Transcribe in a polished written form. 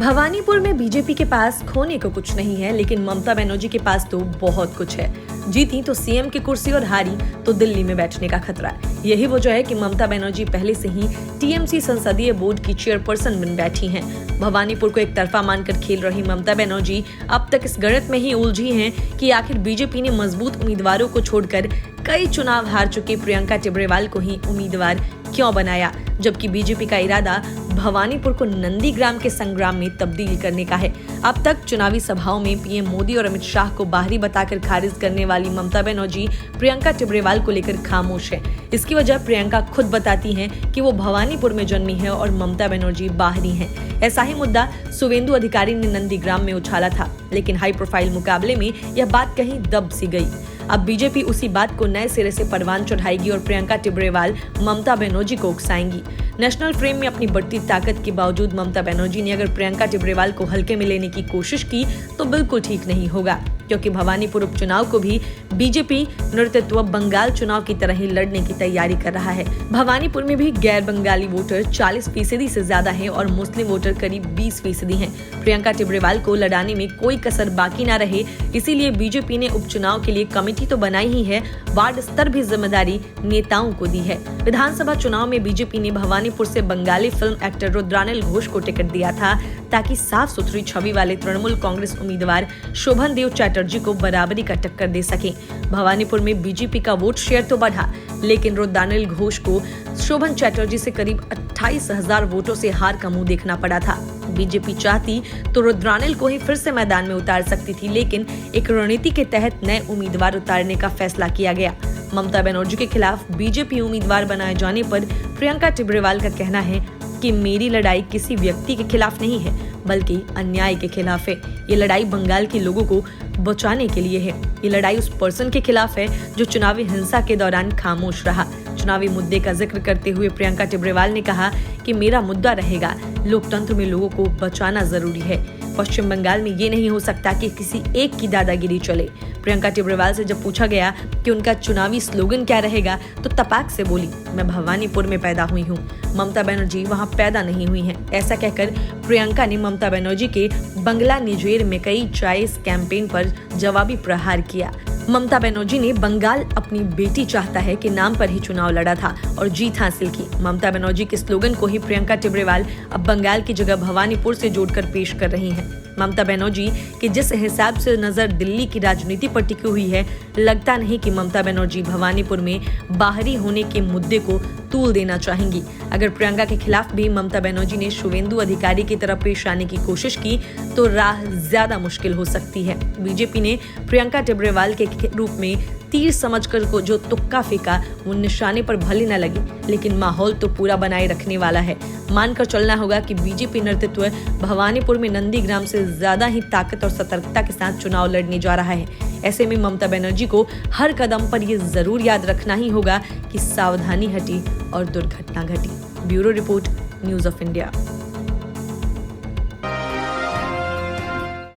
भवानीपुर में बीजेपी के पास खोने को कुछ नहीं है, लेकिन ममता बनर्जी के पास तो बहुत कुछ है। जीती तो सीएम की कुर्सी और हारी तो दिल्ली में बैठने का खतरा है। यही वजह है कि ममता बनर्जी पहले से ही टीएमसी संसदीय बोर्ड की चेयरपर्सन बन बैठी हैं। भवानीपुर को एक तरफा मानकर खेल रही ममता बनर्जी अब तक इस गणित में ही उलझी हैं कि आखिर बीजेपी ने मजबूत उम्मीदवारों को छोड़कर कई चुनाव हार चुके प्रियंका टिब्रेवाल को ही उम्मीदवार क्यों बनाया, जबकि बीजेपी का इरादा भवानीपुर को नंदीग्राम के संग्राम में तब्दील करने का है। अब तक चुनावी सभाओं में पीएम मोदी और अमित शाह को बाहरी बताकर खारिज करने वाली ममता बनर्जी प्रियंका टिब्रेवाल को लेकर खामोश है। इसकी वजह प्रियंका खुद बताती हैं कि वो भवानीपुर में जन्मी है और ममता बनर्जी बाहरी हैं। ऐसा ही मुद्दा शुवेंदु अधिकारी ने नंदीग्राम में उछाला था, लेकिन हाई प्रोफाइल मुकाबले में यह बात कहीं दब सी गई। अब बीजेपी उसी बात को नए सिरे से परवान चढ़ाएगी और प्रियंका टिब्रेवाल ममता बनर्जी को उकसाएंगी। नेशनल फ्रेम में अपनी बढ़ती ताकत के बावजूद ममता बनर्जी ने अगर प्रियंका टिब्रेवाल को हल्के में लेने की कोशिश की तो बिल्कुल ठीक नहीं होगा, क्योंकि भवानीपुर उपचुनाव को भी बीजेपी नेतृत्व बंगाल चुनाव की तरह ही लड़ने की तैयारी कर रहा है। भवानीपुर में भी गैर बंगाली वोटर 40% से ज्यादा हैं और मुस्लिम वोटर करीब 20% हैं। प्रियंका टिब्रेवाल को लड़ाने में कोई कसर बाकी न रहे, इसीलिए बीजेपी ने उपचुनाव के लिए कमेटी तो बनाई ही है, वार्ड स्तर भी जिम्मेदारी नेताओं को दी है। विधानसभा चुनाव में बीजेपी ने भवानीपुर से बंगाली फिल्म एक्टर रुद्रानिल घोष को टिकट दिया था, ताकि साफ सुथरी छवि वाले तृणमूल कांग्रेस उम्मीदवार शोभन देव चैटर्जी को बराबरी का टक्कर दे सके। भवानीपुर में बीजेपी का वोट शेयर तो बढ़ा, लेकिन रुद्रानिल घोष को शोभन चैटर्जी से करीब 28,000 वोटों से हार का मुंह देखना पड़ा था। बीजेपी चाहती तो रुद्रानिल को ही फिर से मैदान में उतार सकती थी, लेकिन एक रणनीति के तहत नए उम्मीदवार उतारने का फैसला किया गया। ममता बनर्जी के खिलाफ बीजेपी उम्मीदवार बनाए जाने पर प्रियंका टिब्रेवाल का कहना है कि मेरी लड़ाई किसी व्यक्ति के खिलाफ नहीं है, बल्कि अन्याय के खिलाफ है। ये लड़ाई बंगाल के लोगों को बचाने के लिए है। ये लड़ाई उस पर्सन के खिलाफ है जो चुनावी हिंसा के दौरान खामोश रहा। चुनावी मुद्दे का जिक्र करते हुए प्रियंका टिब्रेवाल ने कहा कि मेरा मुद्दा रहेगा, लोकतंत्र में लोगों को बचाना जरूरी है। पश्चिम बंगाल में ये नहीं हो सकता कि किसी एक की दादागिरी चले। प्रियंका टिब्रेवाल से जब पूछा गया कि उनका चुनावी स्लोगन क्या रहेगा, तो तपाक से बोली, मैं भवानीपुर में पैदा हुई हूँ, ममता बनर्जी वहाँ पैदा नहीं हुई हैं। ऐसा कहकर प्रियंका ने ममता बनर्जी के बंगला निजेर में कई चॉइस कैंपेन पर जवाबी प्रहार किया। ममता बनर्जी ने बंगाल अपनी बेटी चाहता है कि नाम पर ही चुनाव लड़ा था और जीत हासिल की। ममता बनर्जी के स्लोगन को ही प्रियंका टिब्रेवाल अब बंगाल की जगह भवानीपुर से जोड़कर पेश कर रही हैं। ममता बनर्जी की जिस हिसाब से नजर दिल्ली की राजनीति पर टिकी हुई है, लगता नहीं कि ममता बनर्जी भवानीपुर में बाहरी होने के मुद्दे को तूल देना चाहेंगी। अगर प्रियंका के खिलाफ भी ममता बनर्जी ने शुवेंदु अधिकारी की तरफ पेश आने की कोशिश की तो राह ज्यादा मुश्किल हो सकती है। बीजेपी ने प्रियंका टिब्रेवाल के रूप में तीर समझकर को जो तुक्का फेंका, वो निशाने पर भले न लगे, लेकिन माहौल तो पूरा बनाए रखने वाला है। मानकर चलना होगा कि बीजेपी नेतृत्व भवानीपुर में नंदीग्राम से ज्यादा ही ताकत और सतर्कता के साथ चुनाव लड़ने जा रहा है। ऐसे में ममता बनर्जी को हर कदम पर ये जरूर याद रखना ही होगा कि सावधानी हटी और दुर्घटना घटी। Bureau report, news of India.